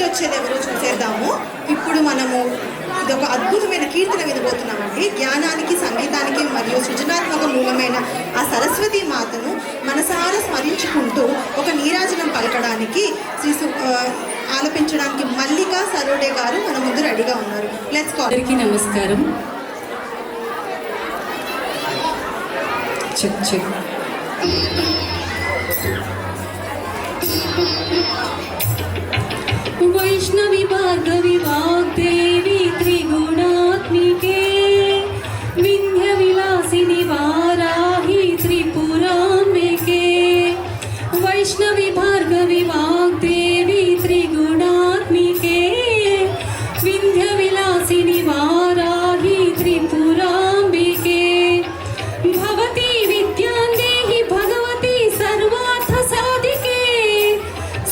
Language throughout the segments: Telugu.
వచ్చేది ఎవరో చూసేద్దాము. ఇప్పుడు మనము ఇదొక అద్భుతమైన కీర్తన వినబోతున్నామండి. జ్ఞానానికి, సంగీతానికి మరియు సృజనాత్మక మూలమైన ఆ సరస్వతి మాతను మనసారా స్మరించుకుంటూ ఒక నీరాజనం పలకడానికి ఆలపించడానికి మల్లికా సరోడే గారు మన ముందు రెడీగా ఉన్నారు. Let's call. అందరికీ నమస్కారం. Check check. వైష్ణవి భార్గవి వాగ్దేవి త్రిగుణాత్మికే వింధ్య విలాసిని వారాహి త్రిపురాంబికే. వైష్ణవి భార్గవి వాగ్దేవి త్రిగుణాత్మికే వింధ్య విలాసిని వారాహి త్రిపురాంబికే. భవతి విద్యాందేహి భగవతి సర్వార్థ సాధికే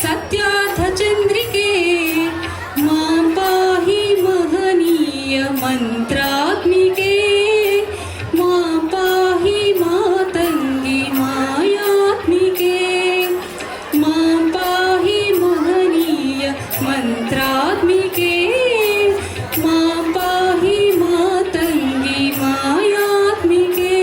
సత్యార్థ చంద్రికే మాం పాహి మహనీయ మంత్రాత్మికే మాం పాహి మాతంగి మాయాత్మికే మాం పాహి మహనీయ మంత్రాత్మికే మాం పాహి మాతంగి మాయాత్మికే.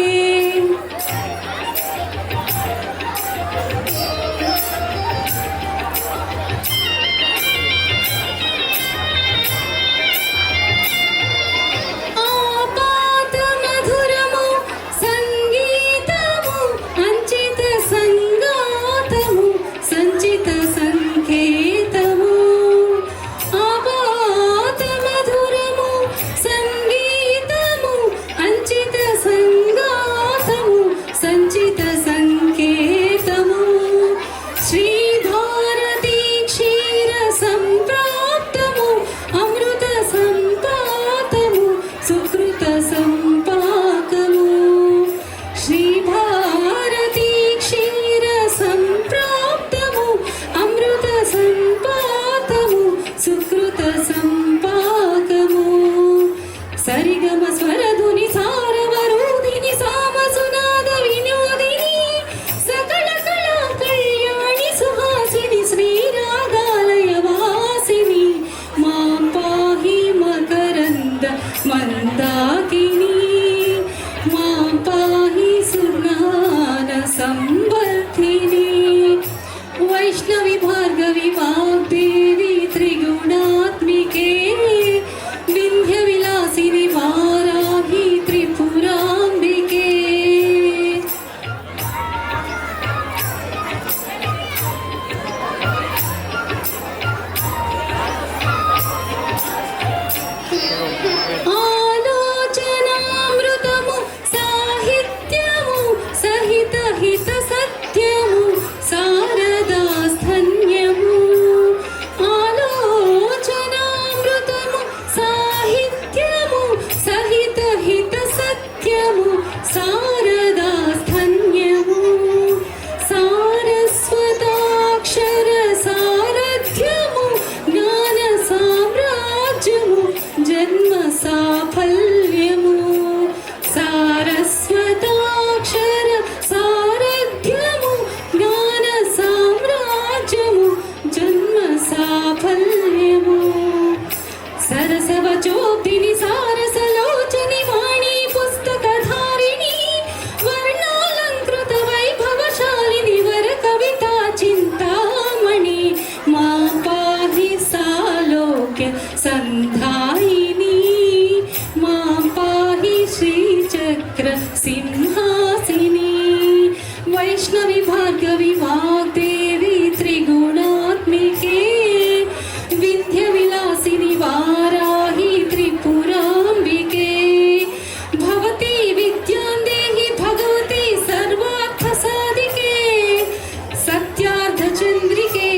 సరిగమ స్వరధుని సారవరూధిని సామసునాద వినోదిని సకల కళా కళ్యాణి సుహాసిని శ్రీరాగాలయ వాసిని మాం పాహి మకరంద మందాకిని మాం పాహి సుజ్ఞాన సంవర్ధిని. వైష్ణవి భార్గవి వాగ్దేవి త్రిగుణాత్మికే వింధ్య విలాసిని వారాహి త్రిపురాంబికే. ఆలోచనామృతము సాహిత్యము సహిత హిత సత్యము శారదాస్థన్యము. ఆలోచనామృతము సాహిత్యము సహిత హిత సత్యము శారదాస్థన్యము. సారస్వతాక్షర సారథ్యము జ్ఞాన సామ్రాజ్యము జన్మ సాఫల్యము. సారస్వతాక్షర సారథ్యము జ్ఞాన సామ్రాజ్యము జన్మ సాఫల్యము. సరసవచోక్తిని సారసలోచని వాణి పుస్తకధారిణి వర్ణాలంకృత వైభవశాలిని వర కవితా చింతామణి మాం పాహి సాలోక్య సంధాయిని మాం పాహి శ్రీచక్ర సింహాసిని. వైష్ణవి భార్గవి వాగ్దేవి త్రిగుణాత్మికే వింధ్య విలాసిని వారాహి త్రిపురాంబికే. భవతి విద్యాందేహి భగవతి సర్వార్థ సాధికే సత్యార్థ చంద్రికే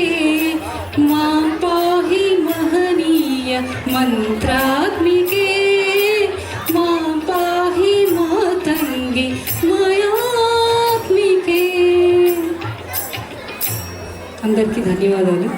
మాం పాహి మహనీయ మంత్రాత్మికే మాం పాహి మాతంగి మాయాత్మికే. అందరికీ ధన్యవాదాలు.